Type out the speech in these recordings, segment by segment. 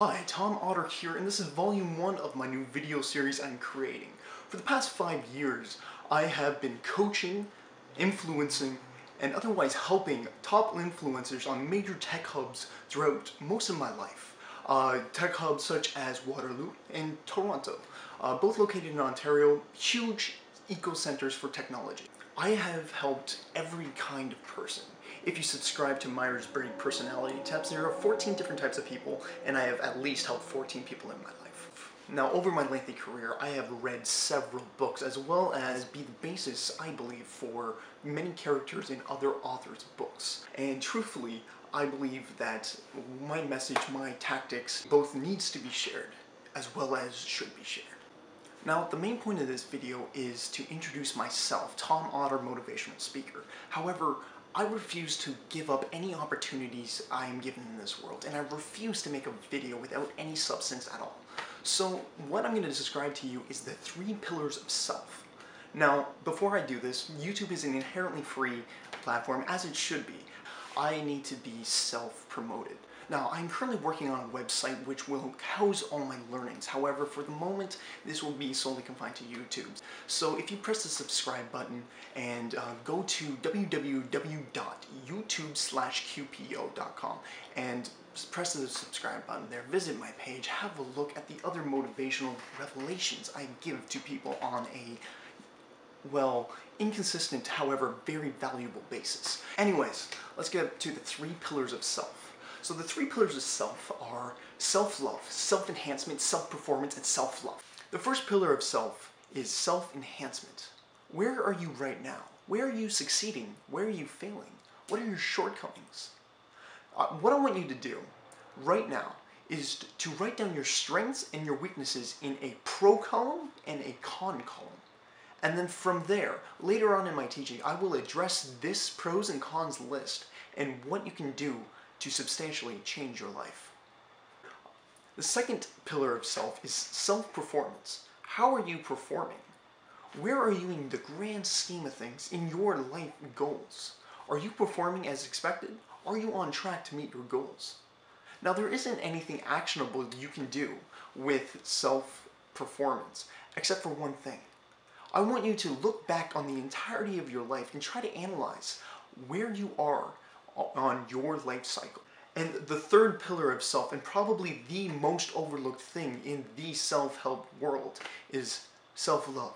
Hi, Tom Otter here, and this is volume 1 of my new video series I'm creating. For the past 5 years, I have been coaching, influencing, and otherwise helping top influencers on major tech hubs throughout most of my life. Tech hubs such as Waterloo and Toronto, both located in Ontario, huge eco-centers for technology. I have helped every kind of person. If you subscribe to Myers-Briggs personality tests, there are 14 different types of people, and I have at least helped 14 people in my life. Now, over my lengthy career, I have read several books, as well as be the basis, I believe, for many characters in other authors' books. And truthfully, I believe that my message, my tactics, both needs to be shared, as well as should be shared. Now, the main point of this video is to introduce myself, Tom Otter, motivational speaker. However, I refuse to give up any opportunities I am given in this world, and I refuse to make a video without any substance at all. So, what I'm going to describe to you is the 3 pillars of self. Now, before I do this, YouTube is an inherently free platform, as it should be. I need to be self-promoted. Now, I'm currently working on a website which will house all my learnings. However, for the moment, this will be solely confined to YouTube. So if you press the subscribe button and go to www.youtube/qpo.com and press the subscribe button there, visit my page, have a look at the other motivational revelations I give to people on a, well, inconsistent, however, very valuable basis. Anyways, let's get to the 3 pillars of self. So the 3 pillars of self are self-love, self-enhancement, self-performance, and self-love. The first pillar of self is self-enhancement. Where are you right now? Where are you succeeding? Where are you failing? What are your shortcomings? What I want you to do right now is to write down your strengths and your weaknesses in a pro column and a con column. And then from there, later on in my teaching, I will address this pros and cons list and what you can do to substantially change your life. The second pillar of self is self-performance. How are you performing? Where are you in the grand scheme of things in your life goals? Are you performing as expected? Are you on track to meet your goals? Now, there isn't anything actionable you can do with self-performance, except for one thing. I want you to look back on the entirety of your life and try to analyze where you are on your life cycle. And the third pillar of self, and probably the most overlooked thing in the self-help world, is self-love.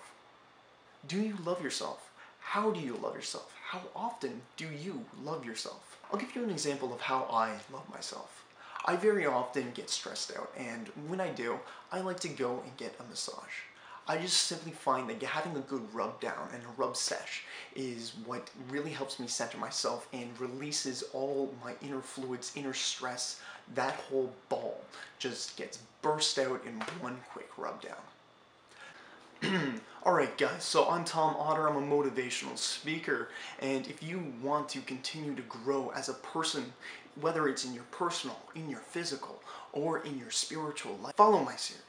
Do you love yourself? How do you love yourself? How often do you love yourself? I'll give you an example of how I love myself. I very often get stressed out, and when I do, I like to go and get a massage. I just simply find that having a good rub down and a rub sesh is what really helps me center myself and releases all my inner fluids, inner stress. That whole ball just gets burst out in one quick rub down. Alright guys, so I'm Tom Otter, I'm a motivational speaker, and if you want to continue to grow as a person, whether it's in your personal, in your physical, or in your spiritual life, follow my series.